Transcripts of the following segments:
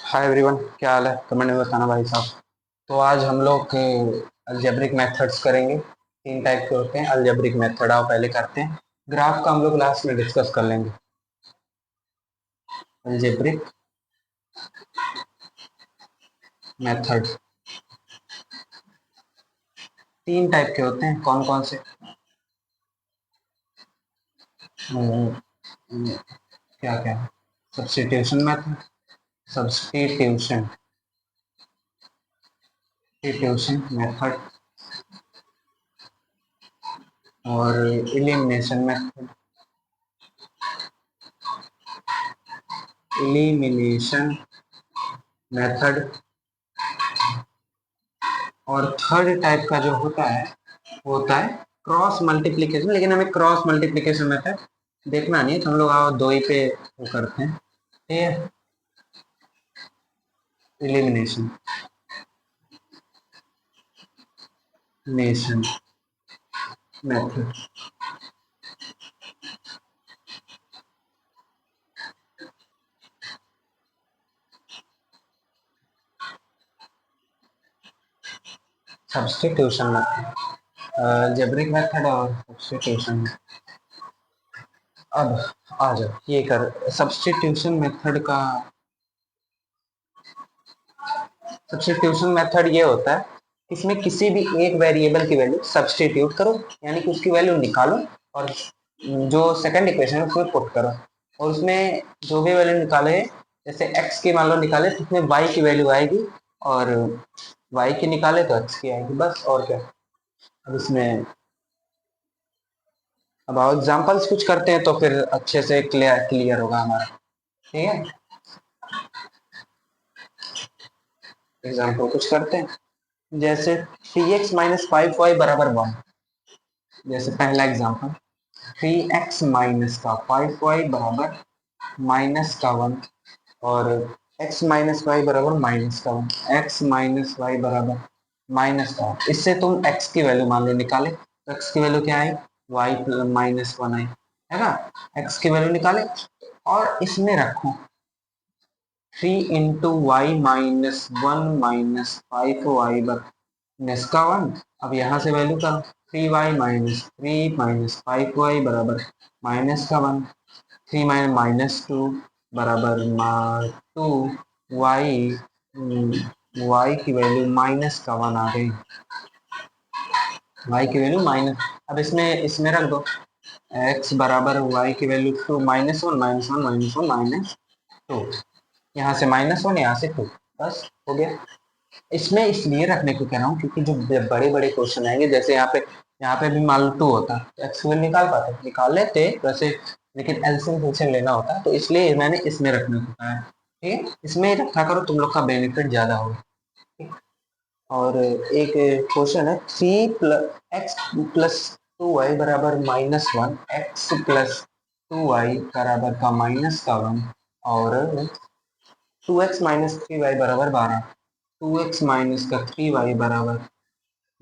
Hi everyone, क्या हाल है? Comment में बताना भाई साहब। तो आज हम लोग अलजेब्रिक मेथड्स करेंगे। तीन टाइप के होते हैं अलजेब्रिक मेथड। आओ पहले करते हैं। ग्राफ का हम लोग लास्ट में डिस्कस कर लेंगे। अलजेब्रिक मेथड तीन टाइप के होते हैं। कौन कौन से? हम्म, क्या क्या? Substitution method, substitution substitution method और एलिमिनेशन मेथड। एलिमिनेशन मेथड और थर्ड टाइप का जो होता है वो होता है क्रॉस मल्टीप्लीकेशन। लेकिन हमें क्रॉस मल्टीप्लीकेशन मेथड देखना नहीं है, तो हम लोग आओ दो ही पे वो करते हैं। ठीक है, elimination nation method. Substitution method, जेब्रिक method और सब्स्टिट्यूशन। अब आ जाओ ये कर सब्स्टिट्यूशन मेथड का। सब्स्टिट्यूशन मेथड ये होता है, इसमें किसी भी एक वेरिएबल की वैल्यू सब्स्टिट्यूट करो, यानी कि उसकी वैल्यू निकालो और जो सेकंड इक्वेशन है उसमें पुट करो। और उसमें जो भी वैल्यू निकाले, जैसे x की मान लो निकाले तो उसमें y की वैल्यू आएगी, और y की निकाले तो x की आएगी, बस। और क्या? अब इसमें अब आओ एग्जांपल्स कुछ करते हैं तो फिर अच्छे से क्लियर होगा हमारा। ठीक है, एग्जाम्पल कुछ करते हैं। जैसे 3x माइनस 5y बराबर 1। जैसे पहला एग्जाम्पल, 3x माइनस का 5y बराबर माइनस का 1, और x माइनस वाई बराबर माइनस का 1। x माइनस वाई बराबर माइनस का 1, इससे तुम x की वैल्यू मान लो निकाले तो x की वैल्यू क्या आई? y माइनस 1 आई, है ना? x की वैल्यू निकाले और इसमें रखो 3 into y minus 1 minus 5y minus का 1। अब यहाँ से वैल्यू करो, 3y माइनस 3 माइनस 5y बराबर माइनस का 1। 3 माइनस माइनस 2 बराबर 2 वाई, वाई की वैल्यू माइनस का 1 आ गई। वाई की वैल्यू माइनस, अब इसमें इसमें रख दो x बराबर वाई की value 2 minus 1 minus 1 minus 1 minus 2। यहाँ से माइनस 1, यहाँ से 2, बस हो गया। इसमें इसलिए रखने को कह रहा हूँ क्योंकि जो बड़े बड़े क्वेश्चन आएंगे, जैसे यहाँ पे भी मान लो 2 होता तो एक्स की वैल्यू निकाल पाते, निकाल लेते वैसे, लेकिन एलसीएम फंक्शन लेना होता, तो इसलिए मैंने इसमें रखने को कहा है। ठीक है, इसमें रखा करो, तुम लोग का बेनिफिट ज्यादा होगा। ठीक? और एक क्वेश्चन है, 3 x प्लस 2y बराबर माइनस 1, एक्स प्लस 2y बराबर का माइनस का 1, और 2x माइनस 3y बराबर 12। 2x माइनस का 3y बराबर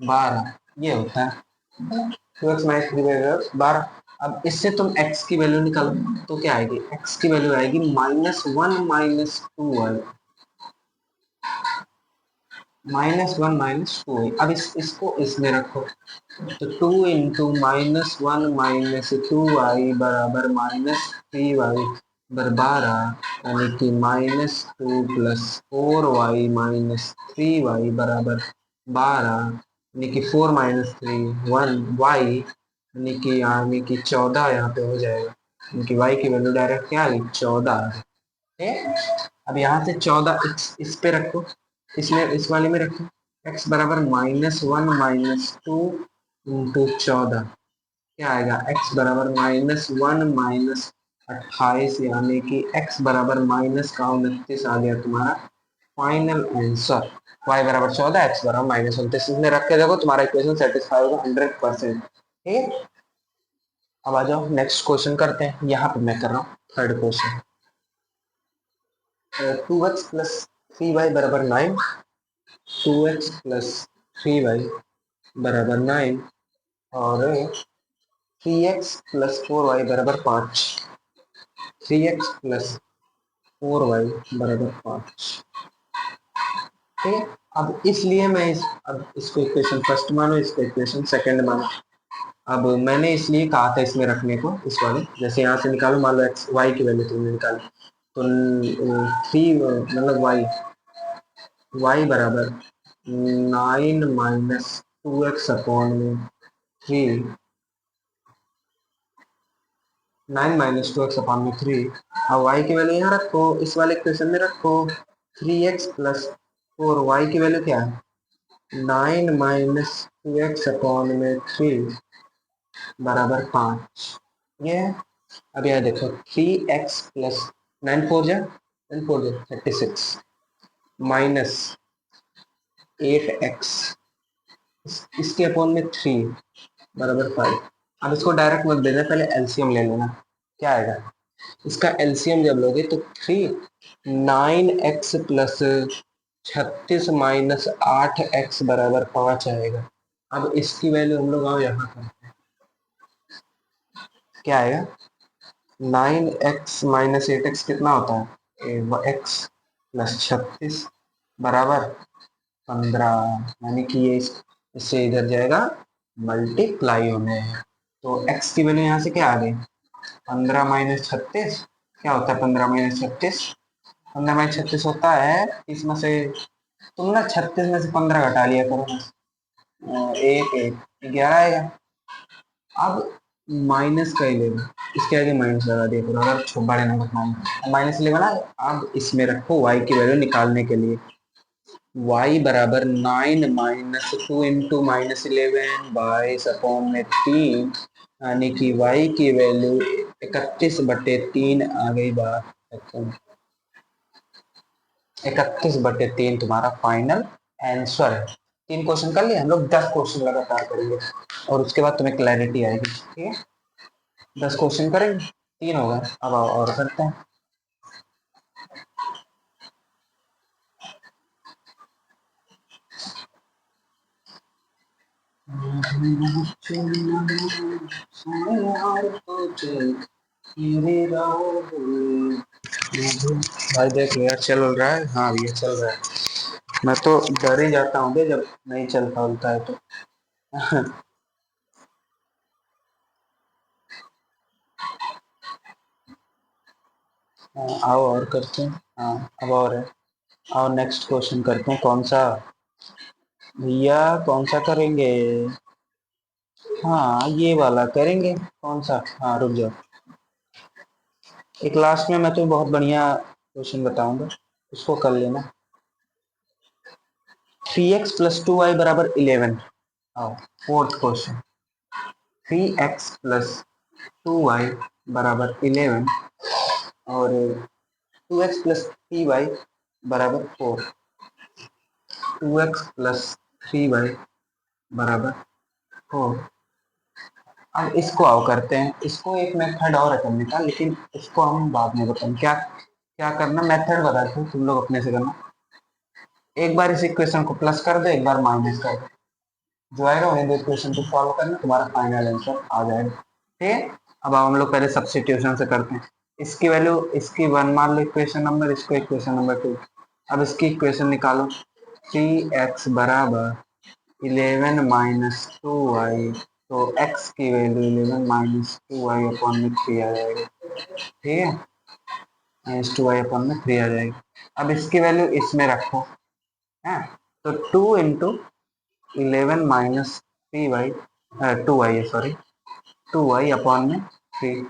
12, ये होता है 2x माइनस 3y बराबर 12। अब इससे तुम x की वैल्यू निकालो तो क्या आएगी? x की वैल्यू आएगी -1 माइनस 2y -1 माइनस 2y। अब इसको इसमें रखो तो 2 इंटू -1 माइनस 2y बराबर -3y बर 12, यानी कि -2 प्लस 4y माइनस 3y बराबर 12, यानी कि 4 माइनस 3 1 y, यानी कि 14 यहाँ पे हो जाएगा। यानी कि y की वैल्यू डायरेक्ट क्या आ गई? 14। ठीक है, अब यहाँ से 14 इस पे रखो, इसमें इस वाले में रखो, x बराबर -1 माइनस 2 इंटू 14, क्या आएगा? x बराबर -1 माइनस 28, यानी कि x बराबर माइनस का 29 आ गया तुम्हारा फाइनल आंसर। y बराबर 14, x बराबर -29, इसमें रख के देखो, तुम्हारा इक्वेशन सेटिस्फाई होगा 100%। ठीक है, अब आ जाओ नेक्स्ट क्वेश्चन करते हैं। यहाँ पे मैं कर रहा हूँ third question. 2x plus 3y बराबर 9, 2x प्लस 3y बराबर 9, और 3x प्लस 4y बराबर 5। 3x प्लस 4y बराबर 5। ठीक है, अब इसलिए मैं अब इसको इक्वेशन फर्स्ट मानो, इसको इक्वेशन सेकंड मानो। अब मैंने इसलिए कहा था इसमें रखने को, इस वाले जैसे यहाँ से निकालो, मान लो एक्स वाई की वैल्यू तुमने निकाली, तो 3 मतलब वाई बराबर 9 माइनस 2x अपॉन में 3, 9 माइनस 2x अपॉन में 3। अब वाई की वैल्यू यहाँ रखो, इस वाले इक्वेशन में रखो, 3x प्लस 4y की वैल्यू क्या है, 9 माइनस 2x अपॉन में 3 बराबर 5। ये है। अब यहाँ देखो 3x प्लस 9 4 जा 36 माइनस 8x इसके अपॉन में 3 बराबर 5। अब इसको डायरेक्ट मत देना, पहले एलसीएम ले लेना। क्या आएगा, इसका एलसीएम जब लोगे तो 9x प्लस 36 माइनस 8x बराबर 5 आएगा। अब इसकी वैल्यू हम लोग आओ यहाँ करते हैं, क्या आएगा, 9x माइनस 8x कितना होता है, x प्लस 36 बराबर 15, यानी कि ये इससे इधर जाएगा मल्टीप्लाई होने। तो x की वैल्यू यहाँ से क्या आ गई, 15 माइनस 36, क्या होता है 15 माइनस 36, 15 माइनस 36 होता है, इसमें से तुम ना 36 में से 15 घटा लिया करो, एक एक 11 आएगा। अब माइनस का 11, इसके आगे माइनस लगा दिया करो अगर बड़े नंबर माइनस 11 ना। अब इसमें रखो y की वैल्यू निकालने के लिए, y बराबर 9 माइनस 2 इंटू माइनस 11 22 अपॉन में 3, यानी कि y की वैल्यू 31/3 आ गई बात। 31/3 तुम्हारा फाइनल आंसर है। 3 क्वेश्चन कर लिए हम लोग, 10 क्वेश्चन लगातार करेंगे और उसके बाद तुम्हें क्लैरिटी आएगी। ठीक है, 10 क्वेश्चन करेंगे, 3 हो गए, अब और करते हैं। भाई देख यार चल रहा है, हाँ ये चल रहा है। मैं तो डर ही जाता हूँ बे जब नहीं चल पाता है तो। आओ और करते हैं। हाँ अब और है, और नेक्स्ट क्वेश्चन करते हैं। कौन सा भैया, कौन सा करेंगे, हाँ ये वाला करेंगे। कौन सा, हाँ रुक जाओ, एक लास्ट में मैं तो बहुत बढ़िया क्वेश्चन बताऊंगा, उसको कर लेना। 3x प्लस 2y बराबर 11। आओ fourth question, 3x plus 2y बराबर 11 और 2x प्लस 3y बराबर 4। 2x प्लस 3y बराबर 4। अब इसको आओ करते हैं, इसको एक मेथड और है करने का, लेकिन इसको हम बाद में बताएंगे। क्या क्या करना, मेथड बताते हो तुम लोग अपने से करना। एक बार इस इक्वेशन को प्लस कर दो, एक बार माइनस कर दो, जो आएगा वही दो इक्वेशन को सॉल्व करना, तुम्हारा फाइनल आंसर आ जाएगा। ठीक है, अब हम लोग पहले सब्स्टिट्यूशन से करते हैं। इसकी वैल्यू, इसकी 1 मान लो इक्वेशन नंबर, इसको इक्वेशन नंबर 2। अब इसकी इक्वेशन निकालो, 3x बराबर 11 माइनस 2y, तो x की वैल्यू 11 माइनस 2y अपॉन में 3 आ जाएगी। ठीक है, माइनस 2y अपॉन में 3 आ जाएगी। अब इसकी वैल्यू इसमें रखो है, तो 2 into 11 minus 3y, 2y sorry 2y upon में 3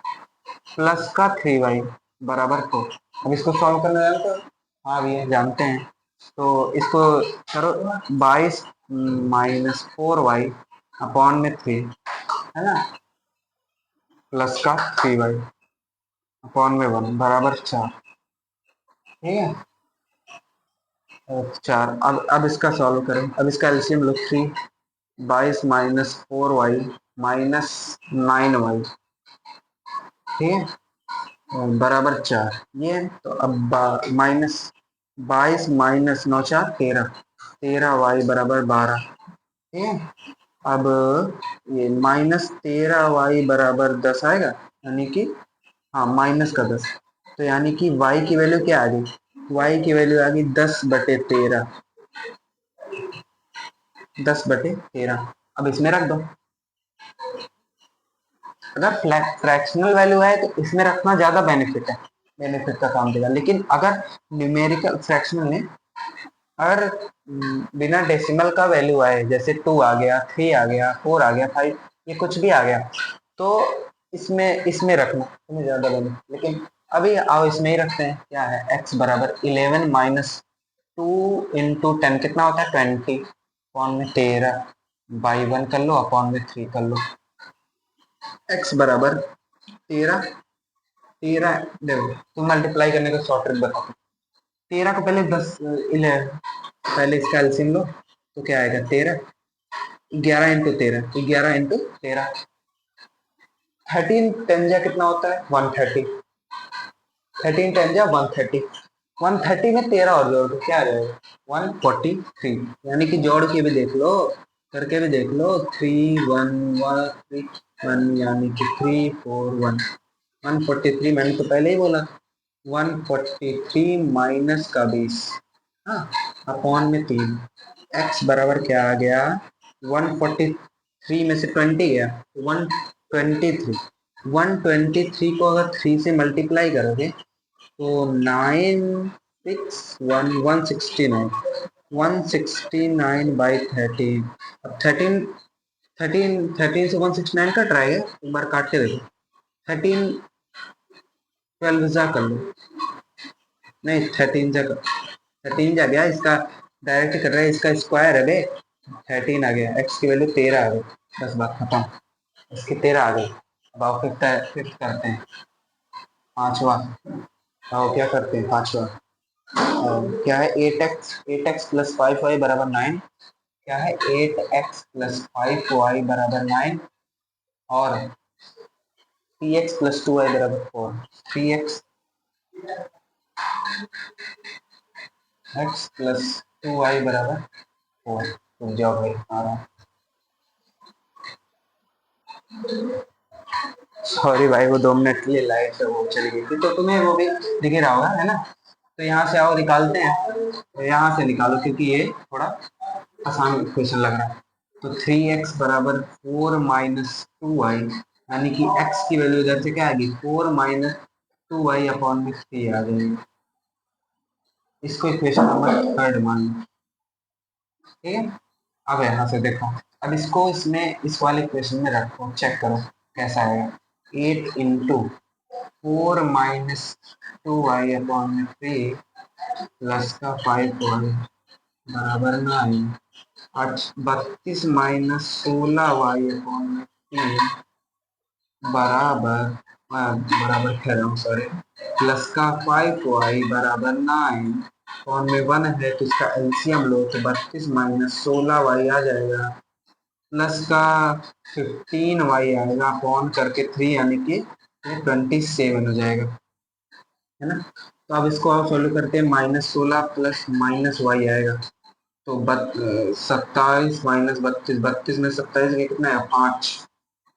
प्लस का 3y बराबर 4। अब इसको सॉल्व करने जानते हो, हाँ भैया जानते हैं, तो इसको करो 22 माइनस 4y अपॉन में 3 है ना, प्लस का 3y अपॉन में 1 बराबर 4। ठीक है, 4। अब इसका सॉल्व करें, अब इसका एलसीएम लो, 3 22 माइनस 4y माइनस 9y, ठीक है, बराबर 4। ये तो अब माइनस 22 माइनस 9 4 13, 13y बराबर 12। ठीक है, अब ये माइनस 13y बराबर 10 आएगा, यानी कि हाँ माइनस का 10, तो यानी कि y की वैल्यू क्या आ गई, y की वैल्यू आ गई 10/13, 10/13। अब इसमें रख दो। अगर फ्रैक्शनल वैल्यू है तो इसमें रखना ज्यादा बेनिफिट है, बेनिफिट का काम देगा। लेकिन अगर न्यूमेरिकल फ्रैक्शनल में अगर बिना डेसिमल का वैल्यू आए, जैसे 2 आ गया, 3 आ गया, 4 आ गया, 5, ये कुछ भी आ गया, तो इसमें इसमें रखना तुम्हें ज्यादा बेनिफिट। लेकिन अभी आओ इसमें ही रखते हैं। क्या है, x बराबर 11 माइनस 2 इंटू 10 कितना होता है 20, अपॉन में 13 बाई 1 कर लो, अपॉन में 3 कर लो। x बराबर 13, 13 देखो तुम मल्टीप्लाई करने का शॉर्ट ट्रिक बताओ। 13 को पहले 10 11 पहले इसका एलसीएम लो, तो क्या आएगा 13, 11 इंटू 13, 11 इंटू 13, 13 10 कितना होता है 130, 13 10 130, 130 में 13 और जोड़ दो क्या आ जाएगा 143। यानी कि जोड़ के भी देख लो, करके भी देख लो, 3 1 1 3 1 यानी कि 3 4 1, 143 मैंने तो पहले ही बोला 143 माइनस का 20, हाँ, अपॉन में 3। x बराबर क्या आ गया 143 में से 20 गया 123, 123 को अगर 3 से मल्टीप्लाई करोगे तो 169, 169/13। अब 13 से 169 कट रहा है, एक बार काट के देखो, 13 12 जा कर लो, नहीं 13 जा गया, इसका डायरेक्ट कर रहा है, इसका स्क्वायर है बे, 13 आ गया, x की वैल्यू 13 आ गई, बस बात खत्म, इसकी 13 आ गई। अब आओ फिफ्थ करते हैं, पांचवा। आओ क्या करते हैं पांचवा, क्या है 8x प्लस 5y बराबर 9, क्या है 8x प्लस 5y बराबर 9, और 3x प्लस 2y बराबर 4, 3x x प्लस 2y बराबर 4। तो जाओ भाई हमारा, सॉरी भाई वो 2 मिनट के लिए लाइट वो चली गई थी, तो तुम्हें वो भी दिख ही रहा होगा है ना। तो यहाँ से आओ निकालते हैं, तो यहाँ से निकालो क्योंकि ये थोड़ा आसान क्वेश्चन लग रहा है। तो 3x बराबर 4 माइनस 2y, यानी कि x की वैल्यू इधर से क्या आएगी 4 माइनस 2y अपॉन में 3 आ जाएगी। इसको इक्वेशन नंबर 3 मान लो, ठीक है। अब यहाँ से देखो, अब इसको इसमें इस वाले इक्वेशन में रखो, चेक करो कैसा आएगा। 8 इंटू 4 माइनस 2y अपॉन में 3 प्लस का 5y बराबर 9, 32 माइनस 16y अपॉन में 3 बराबर बराबर कह रहा हूँ सॉरी, प्लस का 5y बराबर 9 अपॉन में 1 है, तो इसका एलसीएम लो तो 32 माइनस 16y आ जाएगा, प्लस का 15y आएगा अपॉन करके 3, यानी कि 27 हो जाएगा, है ना। तो अब इसको आप सॉल्व करते हैं, -16 प्लस माइनस वाई आएगा, तो 27 माइनस 32, 32 में 27 के कितना है 5,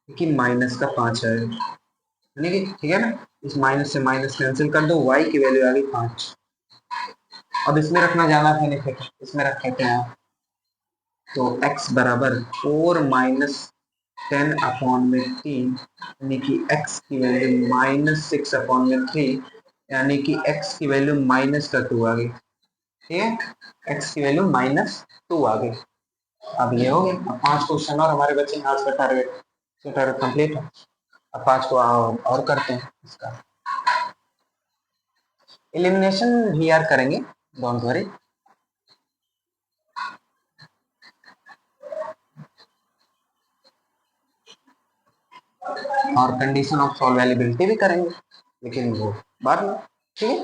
लेकिन माइनस का 5 आएगा, यानी कि ठीक है ना। इस माइनस से माइनस कैंसिल कर दो, y की वैल्यू आ गई 5। अब इसमें रखना जाना बेनिफिट, इसमें रख लेते हैं, तो x बराबर 4 माइनस 10 अपॉन में 3, यानी कि x की वैल्यू -6 अपॉन में 3, यानी कि x की वैल्यू -2 आ गई, ठीक है, x की वैल्यू -2 आ गई। अब ये हो गया, अब 5 क्वेश्चन और हमारे बच्चे आज का टारगेट कंप्लीट है। अब 5 को और करते हैं, इसका एलिमिनेशन भी यार करेंगे, डोंट वरी। और कंडीशन ऑफ सॉल्वेबिलिटी भी करेंगे, लेकिन वो बाद में, ठीक है।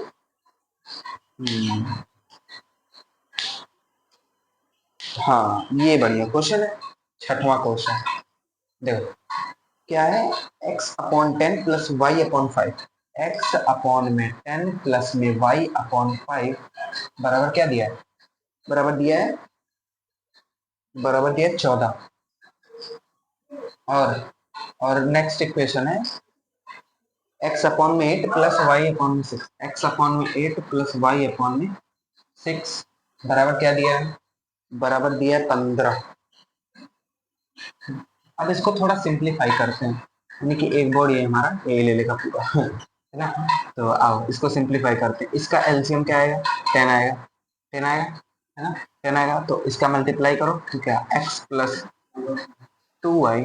हाँ ये बढ़िया क्वेश्चन है, छठवां क्वेश्चन देखो क्या है, x upon 10 plus y upon 5, x upon में 10 प्लस में y अपॉन 5 बराबर क्या दिया है, बराबर दिया है, बराबर दिया है 14। और नेक्स्ट इक्वेशन है एक्स अपॉन में 8 प्लस वाई अपॉन में 6, एक्स अपॉन में 8 प्लस वाई अपॉन में 6 बराबर क्या दिया है, बराबर दिया है 15। अब इसको थोड़ा सिंप्लीफाई करते हैं, यानी कि एक बोर्ड ये हमारा ये ले लेगा पूरा है ना। तो आओ इसको सिंप्लीफाई करते हैं, इसका एलसीएम क्या आएगा, 10 आएगा, 10 आएगा है ना, 10 आएगा। तो इसका मल्टीप्लाई करो तो क्या, एक्स प्लस 2y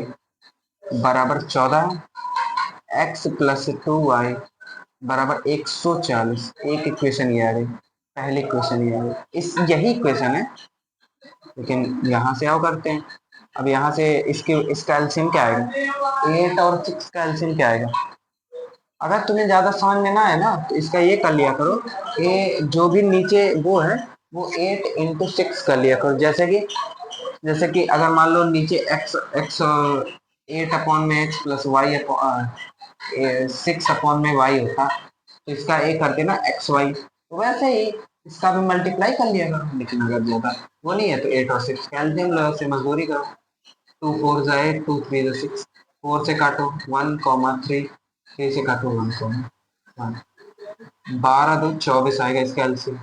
बराबर 14, एक्स प्लस 2y बराबर 140। एक इक्वेशन ये आ गई, पहली इक्वेशन ये आ गई, इस यही इक्वेशन है, लेकिन यहाँ से आओ करते हैं। अब यहाँ से इसके इसका एलसीएम क्या आएगा, 8 और 6 का एलसीएम क्या आएगा। अगर तुम्हें ज्यादा समझ में ना है ना तो इसका ये कर लिया करो, ये जो भी नीचे वो है वो 8 इंटू 6 कर लिया करो। जैसे कि अगर मान लो नीचे एक्स एक्स 8 अपॉन में एक्स प्लस वाई 6 अपॉन में वाई होता, तो इसका ए करते ना एक्स वाई, तो वैसे ही इसका भी मल्टीप्लाई कर लिया करो। लेकिन अगर ज्यादा वो नहीं है तो 8 और 6 कैल्सियम लो से मजदूरी करो, 2 4 जा 8, 2 3 जा 6, 4 से काटो 1 3, 3 से काटो 1 1, 12 2 24 आएगा इसका एलसीएम,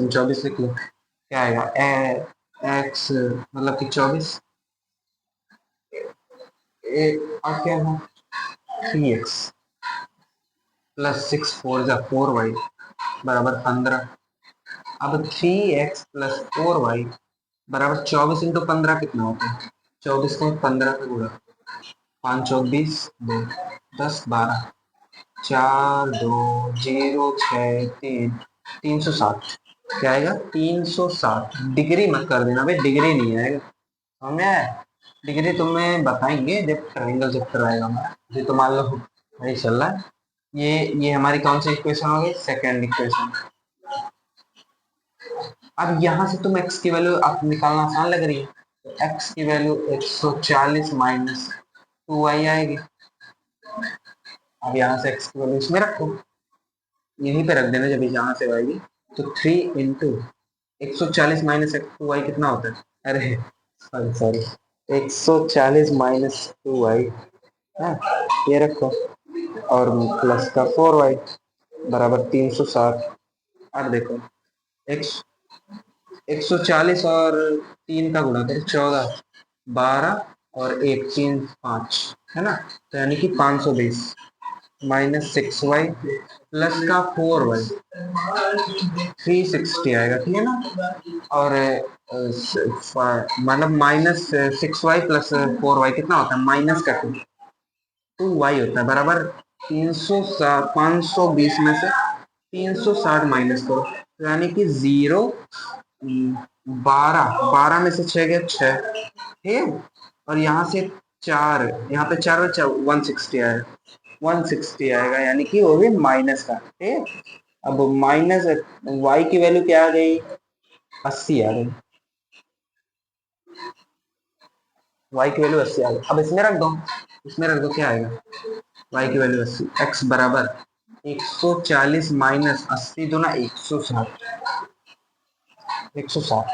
24 लिख लो। क्या आएगा एक्स मतलब कि 24 और क्या है 3x प्लस 6 4 जा 4y बराबर 15। अब 3x प्लस 4y बराबर 24 इंटू 15 कितना होता है, 24 को 15 का गुणा, 5 चौक 20, 2 10 12, 4 2 0 6 3, 360। क्या आएगा 360। डिग्री मत कर देना भाई, डिग्री नहीं आएगा हमें, डिग्री तुम्हें बताएंगे जब ट्रायंगल चैप्टर आएगा हमारा। ये तो मान लो वही चल रहा है। ये हमारी कौन सी इक्वेशन हो गई, सेकेंड इक्वेशन। अब यहाँ से तुम x की वैल्यू आप निकालना आसान लग रही है, तो x की वैल्यू 140 माइनस 2y आएगी। अब यहाँ से x की वैल्यू इसमें रखो, यहीं पे रख देना जब यहाँ से आएगी, तो 3 इंटू 140 माइनस 2y कितना होता है, अरे सॉरी सॉरी 140 माइनस 2y, हाँ ये रखो, और प्लस का 4y बराबर 360। अब देखो x 140 और 3 का गुणा करो 14, 12 और 1 3 5 है ना, तो यानी कि 520 माइनस 6y प्लस का 4y 360 आएगा, ठीक है ना। और मतलब माइनस 6y प्लस 4y कितना होता है, माइनस का 2y होता है बराबर 520 में से 360 माइनस करो, तो यानी कि 0 12 12 में से 6 गया 6, ठीक है। और यहाँ से 4, यहाँ पे 4 बचा 160 आएगा, 160 आएगा यानी कि वो भी माइनस का, ठीक है। अब माइनस y की वैल्यू क्या आ गई, 80 आ गई, y की वैल्यू 80 आ गई। अब इसमें रख दो, इसमें रख दो क्या आएगा, y की वैल्यू 80, x बराबर 140 माइनस 80 दूना 160, 160।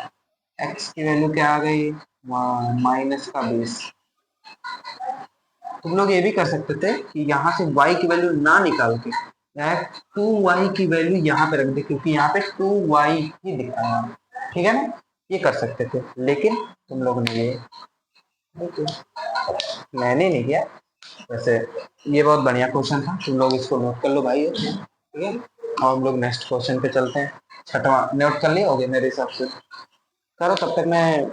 x की वैल्यू क्या आ गई, माइनस का 20। तुम लोग ये भी कर सकते थे कि यहाँ से y की वैल्यू ना निकाल के 2y की वैल्यू यहाँ पे रख दे, क्योंकि यहाँ पे 2y ही दिख रहा है, ठीक है ना, ये कर सकते थे, लेकिन तुम लोग ने ये मैंने नहीं किया। वैसे ये बहुत बढ़िया क्वेश्चन था, तुम लोग इसको नोट कर लो भाई, ठीक है। और हम लोग नेक्स्ट क्वेश्चन पे चलते हैं, छठवां नोट कर लिए होगे मेरे हिसाब से, करो तब तक मैं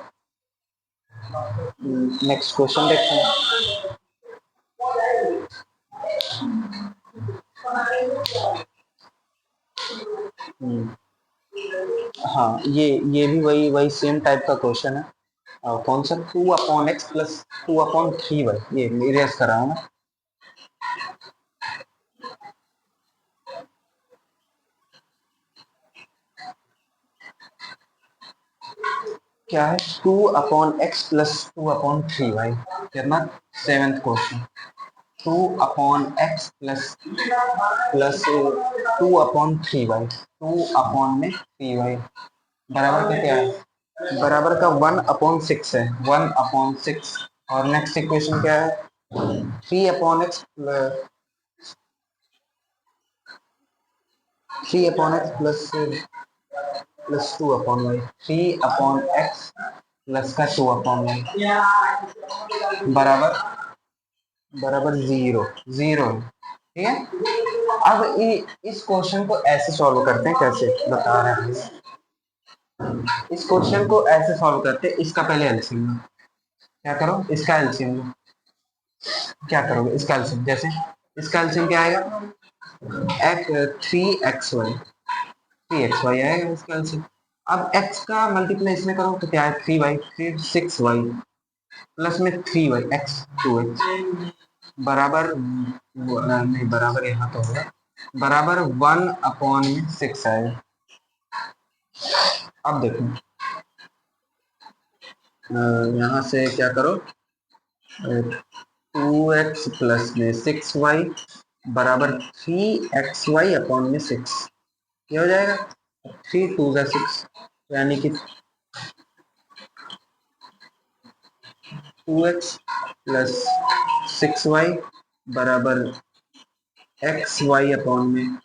नेक्स्ट क्वेश्चन देखता हूँ। हाँ ये भी वही वही सेम टाइप का क्वेश्चन है, कौन सा 2/x प्लस 2/3y, ये इरेज कर रहा हूँ मैं। क्या है 2/x प्लस 2/3y, कितना, seventh question. 2/x plus 2/3y, 2/3y बराबर का क्या है, बराबर का 1/6 है, 1/6। और नेक्स्ट इक्वेशन क्या है, 3/x 3/x plus 2/y, 3/x plus का 2/y बराबर बराबर जीरो, जीरो। ठीक है, अब इस क्वेश्चन को ऐसे सॉल्व करते हैं, कैसे बता रहे हैं। इस क्वेश्चन को ऐसे सॉल्व करते हैं, इसका पहले एलसीएम लो। क्या करो, इसका एलसीएम लो। क्या करोगे, इसका एलसीएम, जैसे इसका एलसीएम क्या आएगा, 3xy आएगा इसका एलसीएम। अब x का मल्टीप्लाई इसमें करो तो क्या है, 3y, फिर 6y प्लस में 3y, x 2x बराबर नहीं, बराबर यहाँ तो होगा, बराबर 1/6 आएगा। अब देखो, यहाँ से क्या करो, 2x प्लस में 6y बराबर 3xy/6, ये हो जाएगा 3 2 6, यानी कि 2x प्लस 6y बराबर xy/2।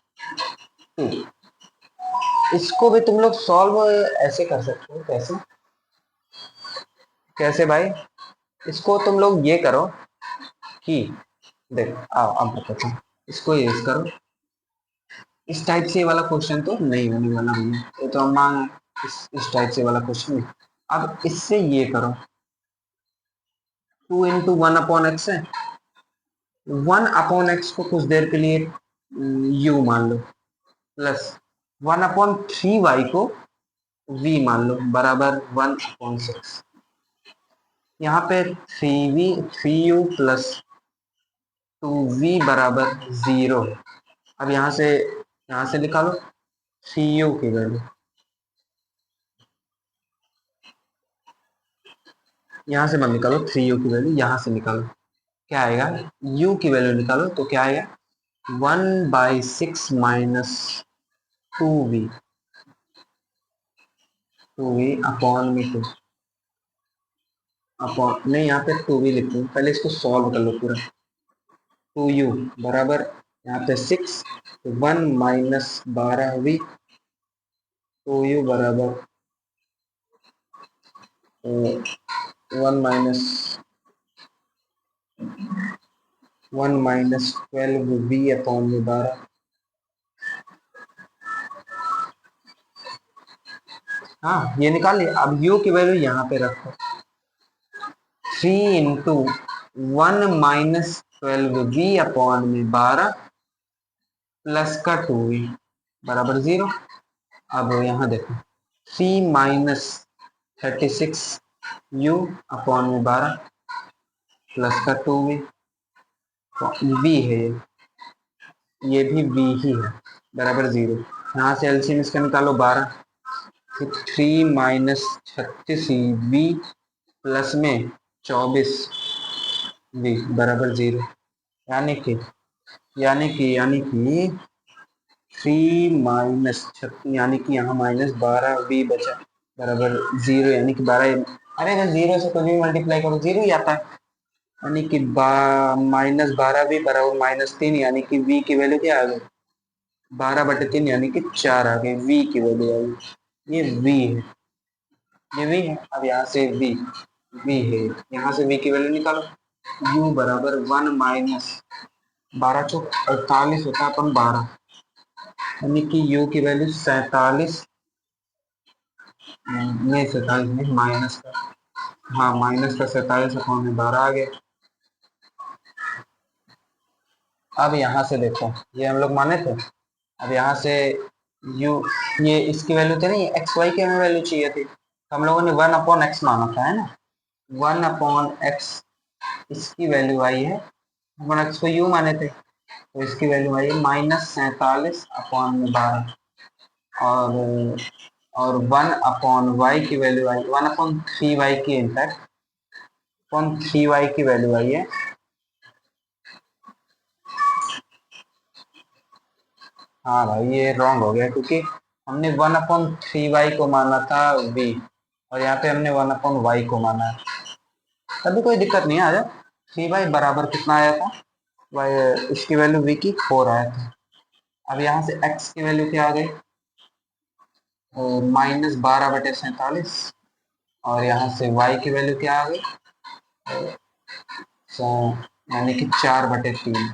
इसको भी तुम लोग सॉल्व ऐसे कर सकते हो, कैसे कैसे भाई, इसको तुम लोग ये करो कि देखो, आओ अब बताता हूँ, इसको ये करो, इस टाइप से वाला क्वेश्चन तो नहीं होने वाला भैया, ये तो हम मान इस टाइप से वाला क्वेश्चन नहीं। अब इससे ये करो, 2 इंटू 1/x है, 1/x को कुछ देर के लिए u मान लो, प्लस 1/3y को v मान लो बराबर 1/6। यहाँ पे 3u प्लस 2v बराबर 0 है। अब यहाँ से निकालो 3u की वैल्यू, यहाँ से मत निकालो 3u की वैल्यू, यहाँ से निकालो, क्या आएगा, u की वैल्यू निकालो तो क्या आएगा, 1/6 माइनस 2v, 2v अपॉन में 2 अपॉन नहीं, यहाँ पे 2v लिख दो, पहले इसको सॉल्व कर लो पूरा। 2u बराबर यहाँ पे 6, 1 माइनस 12v, 2u बराबर 1 माइनस 12v अपॉन में 12। हाँ, ये निकाल लिया। अब u की वैल्यू यहाँ पे रखो, 3 इंटू 1 माइनस 12v अपॉन में 12 प्लस का 2v बराबर 0। अब यहाँ देखो, 3 माइनस 36u अपॉन में 12 प्लस का 2v, तो v है ये भी v ही है, बराबर 0। यहाँ से एलसीएम इसका निकालो 12, तो 3 माइनस 36v प्लस में 24v बराबर 0, यानी कि 3 माइनस 36, यानी कि यहाँ माइनस 12v बचा बराबर 0, यानी कि 12, अरे अगर 0 से कुछ भी मल्टीप्लाई करो 0 ही आता है, यानी कि माइनस 12v बराबर -3, यानी कि v की वैल्यू क्या आ गई, 12/3, यानी कि 4 आ गई, v की वैल्यू आ गई, ये v है, ये v है। अब यहाँ से v है, यहाँ से v की वैल्यू निकालो, u बराबर 1 माइनस 12 चौक 48 होता है अपन 12, यानी कि u की वैल्यू 47 नहीं, 47 नहीं, माइनस का, हाँ माइनस का 47 अपॉन में 12 आ गया। अब यहाँ से देखो, ये हम लोग माने थे, अब यहाँ से u, ये इसकी वैल्यू थी नहीं, एक्स वाई की हमें वैल्यू चाहिए थी, तो हम लोगों ने 1/x माना था, है ना, 1/x इसकी वैल्यू आई है, 1x को u माने थे, तो इसकी वैल्यू आई है -47 अपॉन में 12, और 1/y की वैल्यू आई 1/3y की, इनफैक्ट 3y की वैल्यू आई है, हाँ भाई ये रॉन्ग हो गया, क्योंकि हमने 1/3y को माना था v, और यहाँ पे हमने 1/y को माना है, तभी कोई दिक्कत नहीं आ जाए। 3y बराबर कितना आया था, इसकी वैल्यू v की 4 आया था। अब यहाँ से x की वैल्यू क्या आ गई, -12/47, और यहाँ से y की वैल्यू क्या आ गई, यानी कि 4/3,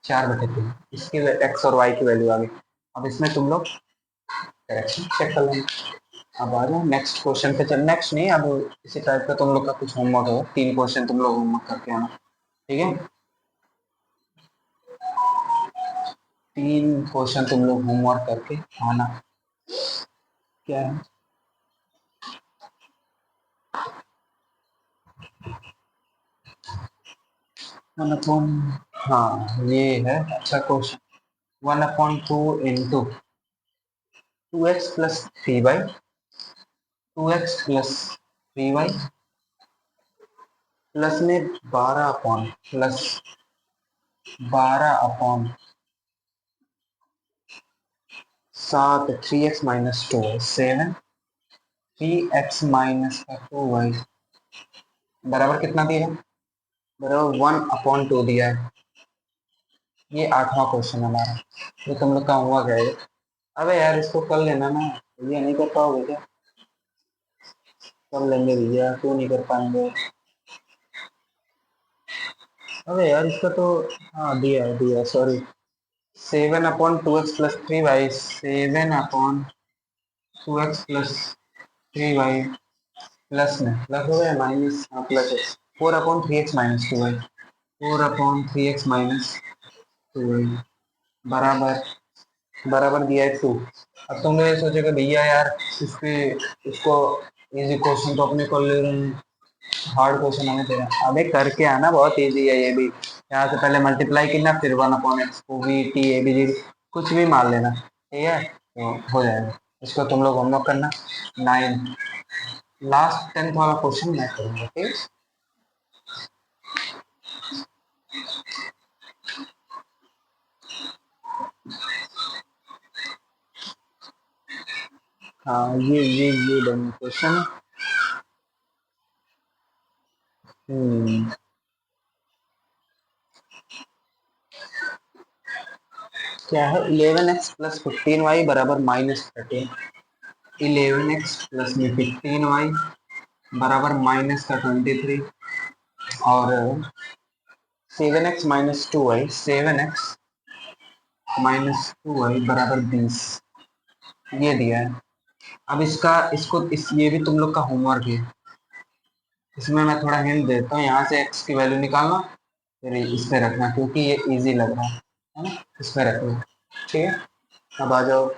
4/3 इसकी x और y की वैल्यू आ गई। अब इसमें तुम लोग करेक्शन चेक कर लेंगे। अब आ जाओ नेक्स्ट क्वेश्चन पे चल, नेक्स्ट नहीं, अब इसी टाइप का तुम लोग का कुछ होमवर्क है, 3 क्वेश्चन तुम लोग होमवर्क करके आना, ठीक है। 3 क्वेश्चन तुम लोग होमवर्क करके आना। क्या है, 1/, हाँ ये है अच्छा question. 1/2 into 2x plus 3y, 2x plus 3y plus में 12/7, 3x माइनस 2 7, 3x माइनस का 2y बराबर कितना दिया है, बराबर 1/2 दिया है। ये 8वां क्वेश्चन हमारा, ये तुम लोग का होमवर्क है। अबे यार इसको कर लेना ना, ये नहीं कर पाओगे क्या, कर लेंगे भैया, क्यों नहीं कर पाएंगे। अबे यार इसका तो, हाँ दिया sorry, 7/2x plus 3y, 7/2x plus 3y plus में प्लस हो गया माइनस, हाँ प्लस है, 4/3x minus 2y, 4/3x minus 2y बराबर, बराबर दिया है 2। अब तुम लोग ये सोचेगा भैया यार इसके, इसको इजी क्वेश्चन तो अपने को ले रहे हैं, हार्ड क्वेश्चन हमें दे रहे हैं। अबे करके आना, बहुत इजी है ये भी। यहाँ से पहले मल्टीप्लाई करना, फिर 1/x को भी टी ए बी जी कुछ भी मान लेना, ठीक है, तो हो जाएगा। इसको तुम लोग होमवर्क करना। 9 लास्ट 10th वाला क्वेश्चन मैं करूँगा, ठीक। हाँ ये दोनों क्वेश्चन है। क्या है, 11x प्लस 15y बराबर -13, 11x प्लस में 15y बराबर माइनस का 23, और 7x minus 2y, 7x minus 2y बराबर 20, ये दिया है। अब इसका इसको ये भी तुम लोग का होमवर्क है। इसमें मैं थोड़ा हिंट देता हूँ, यहाँ से x की वैल्यू निकालना, फिर इस पे रखना, क्योंकि ये इजी लग रहा है ना, इस पे रखना, ठीक है। अब आ जाओ,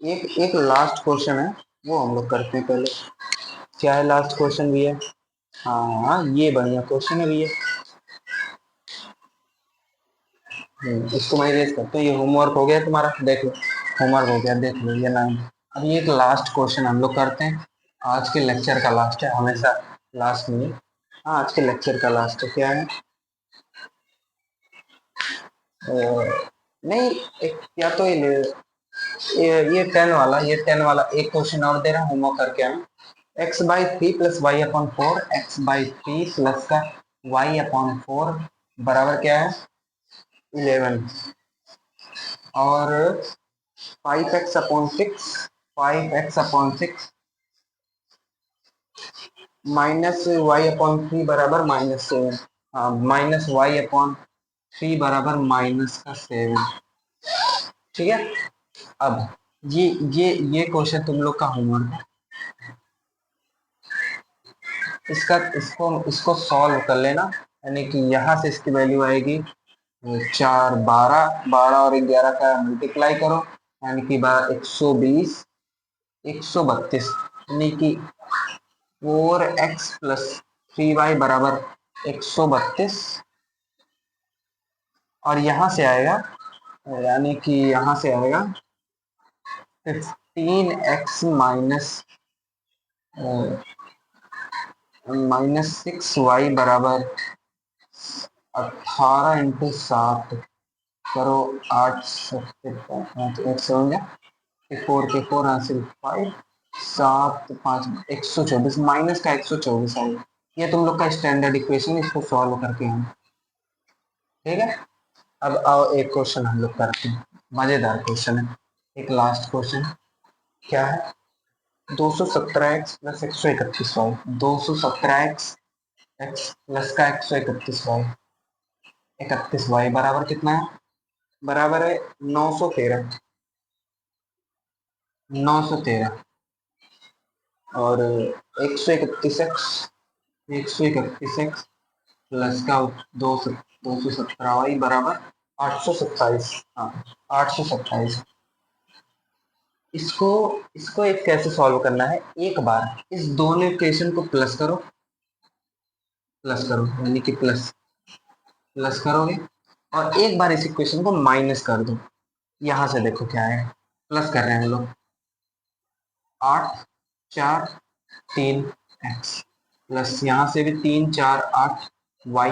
एक एक लास्ट क्वेश्चन है, वो हम लोग करते हैं पहले। क्या है लास्ट क्वेश्चन भी है, हाँ ये बढ़िया क्वेश्चन है भैया। इसको मैं रेज करता हूँ, ये होमवर्क हो गया तुम्हारा, देख लो, होमवर्क हो गया, देख लो ये 9। अब ये एक लास्ट क्वेश्चन हम लोग करते हैं, आज के लेक्चर का लास्ट है, हमेशा लास्ट में। हाँ आज के लेक्चर का लास्ट है, क्या है, नहीं एक या तो ये 10 वाला एक क्वेश्चन और दे रहा हूँ, होमवर्क करके आना। x/3 plus y upon 4, x/3 plus का y/4 बराबर क्या है, 11, और 5x/6, 5x/6 -y/3 बराबर -7, हाँ -y/3 बराबर -7, ठीक है। अब ये ये क्वेश्चन तुम लोग का होमवर्क है, इसका इसको इसको सॉल्व कर लेना, यानी कि यहाँ से इसकी वैल्यू आएगी 4, 12, 12 और 11 का मल्टीप्लाई करो, यानी कि 120, 132, यानी कि 4x प्लस 3y बराबर 132, और यहाँ से आएगा, यानी कि यहाँ से आएगा 15x -6y बराबर 18 इंटू 7 करो, 8 8 7 4 के 4 हासिल 5, 7 5 124, माइनस का 124 आएगा। ये तुम लोग का स्टैंडर्ड इक्वेशन, इसको सॉल्व करके हम, ठीक है। अब आओ एक क्वेश्चन हम लोग करते हैं, मजेदार क्वेश्चन है, एक लास्ट क्वेश्चन। क्या है? 217x plus 131y, 217x x plus का 131y, 31y बराबर कितना है? बराबर है 913, 913। और 131x, 131x प्लस का 217y बराबर 827। हाँ, 827। इसको इसको एक कैसे सॉल्व करना है, एक बार इस दोनों इक्वेशन को प्लस करो, प्लस करो यानी कि प्लस प्लस करोगे, और एक बार इस इक्वेशन को माइनस कर दो। यहां से देखो क्या है, प्लस कर रहे हैं हम लोग, 8 4 3 एक्स प्लस यहाँ से भी 3 4 8 वाई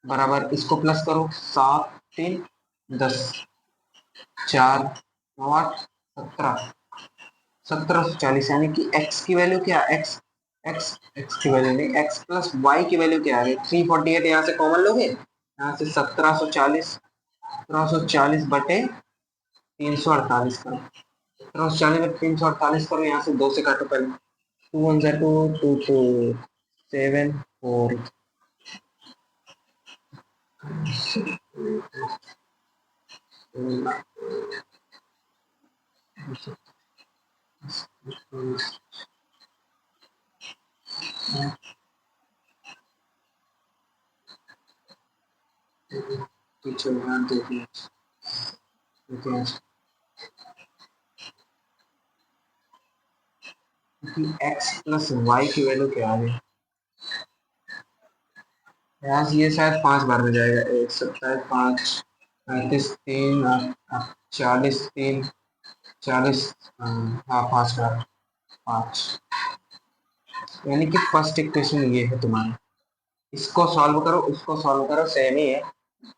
बराबर, इसको प्लस करो, 7 3 10 4 9 8 17, 1740। यानी कि x की वैल्यू क्या, x x x की वैल्यू नहीं, x प्लस वाई की वैल्यू क्या आ गई 348। यहाँ से कॉमन लोगे, यहाँ से 1740 बटे 348 करो, 1740 बटे 348 करो, यहाँ से 2 से काटो पहले, 2 1 2 2 2 7 4 पीछे ध्यान देखिए, एक्स प्लस वाई की वैल्यू क्या आ गई, यहाँ से ये शायद 5 बार में जाएगा, 1 27 5 35 3 40 हाँ 5 बार, 5। यानी कि फर्स्ट इक्वेशन ये है तुम्हारा, इसको सॉल्व करो, उसको सॉल्व करो, सेम ही है।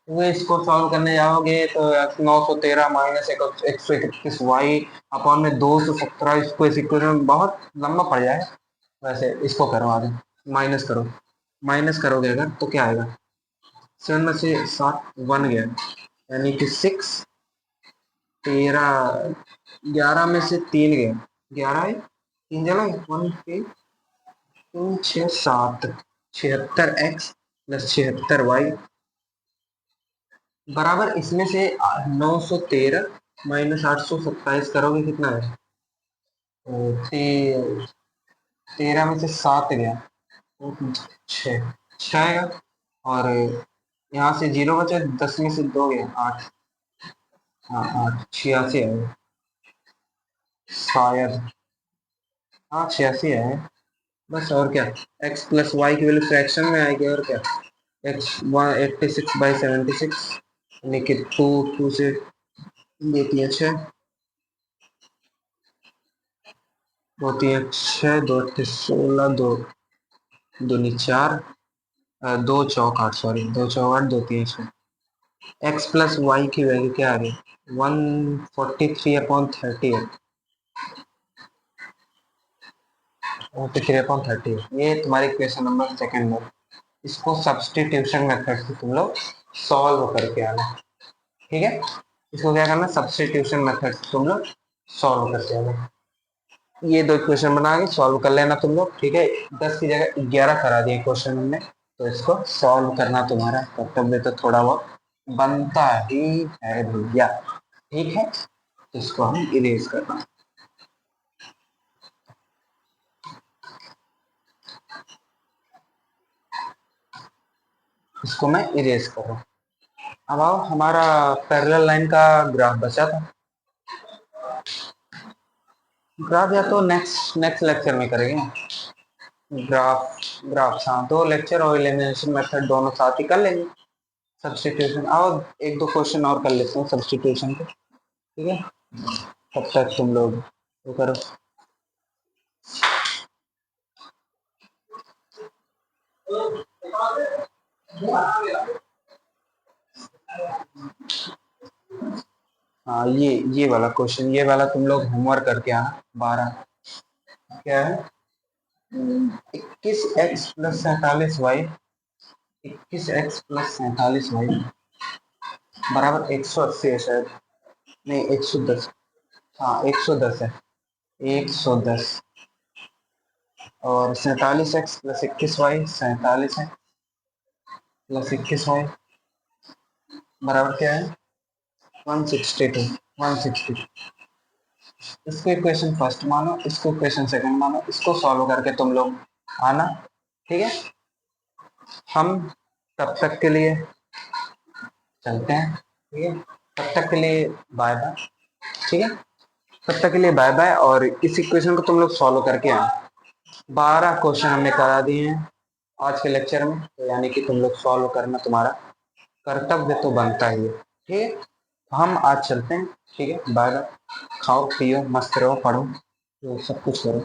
वो इसको सॉल्व करने जाओगे तो 913 माइनस 131 y अपॉन में 217, इसको इस इक्वेशन बहुत लंबा पड़ जाएगा। वैसे इसको करो आगे, माइनस करो, माइनस करोगे अगर तो क्या आएगा, 7 में से 7 1 गया, यानी कि 6 13 11 में से 3 गया, 11 है, 3 जला 1 3 6 7, 76x प्लस 76y बराबर, इसमें से 913 माइनस 827 करोगे कितना है, 13 में से 7 गया, 6 6 आएगा, और यहाँ से 0 बचा, 10 में से 2 गया, 8, हाँ 8 86 आएगा शायद, हाँ 86 है बस। और क्या, x प्लस वाई की वैल्यू फ्रैक्शन में आएगी, और क्या, x 186/76, यानी कि 2 2 से देती है 6, होती है 6 2 16 2 दूनी 4, 2 चौक 8, सॉरी 2 चौक 8 2 3 6। एक्स प्लस वाई की वैल्यू क्या आ गई, 143/30 है, 143/30। ये तुम्हारी क्वेश्चन नंबर सेकंड है। इसको सब्सटीट्यूशन मेथड से तुम लोग सॉल्व करके आना, ठीक है। इसको क्या करना, सब्सटीट्यूशन मेथड से तुम लोग सॉल्व करके आना। ये दो इक्वेशन बना के सॉल्व कर लेना तुम लोग, ठीक है। 10 की जगह 11 करा दिए क्वेश्चन हमने, तो इसको सॉल्व करना तुम्हारा कर्तव्य तो थोड़ा बहुत बनता ही है भैया, ठीक है। इसको हम इरेज करना, इसको मैं इरेज कर रहा हूँ। अब आओ, हमारा पैरेलल लाइन का ग्राफ बचा था, ग्राफ या तो नेक्स्ट नेक्स्ट लेक्चर में करेंगे। ग्राफ ग्राफ हाँ, 2 लेक्चर और एलिमिनेशन मेथड दोनों साथ ही कर लेंगे। सब्सटीट्यूशन आओ, एक दो क्वेश्चन और कर लेते हैं सब्सटीट्यूशन के, ठीक है। तब तक तुम लोग वो करो। हाँ, ये वाला क्वेश्चन, ये वाला तुम लोग होमवर्क करके आना। 12 क्या है, 21x plus 47y, 21x plus 47y बराबर 180 है शायद, नहीं 110, हाँ 110 है, 110। और 47x प्लस 21y, 47 है प्लस 21y बराबर क्या है 162, 160। इसको इक्वेशन फर्स्ट मानो, इसको इक्वेशन सेकंड मानो, इसको सॉल्व करके तुम लोग आना, ठीक है। हम तब तक के लिए चलते हैं, ठीक है। तब तक के लिए बाय बाय, ठीक है। तब तक के लिए बाय बाय, और इस इक्वेशन को तुम लोग सॉल्व करके आना। 12 क्वेश्चन हमने करा दिए हैं आज के लेक्चर में, तो यानी कि तुम लोग सॉल्व करना तुम्हारा कर्तव्य तो बनता ही है, ठीक है। तो हम आज चलते हैं, ठीक है। बाय बाय, खाओ पियो मस्त रहो, पढ़ो, तो सब कुछ करो।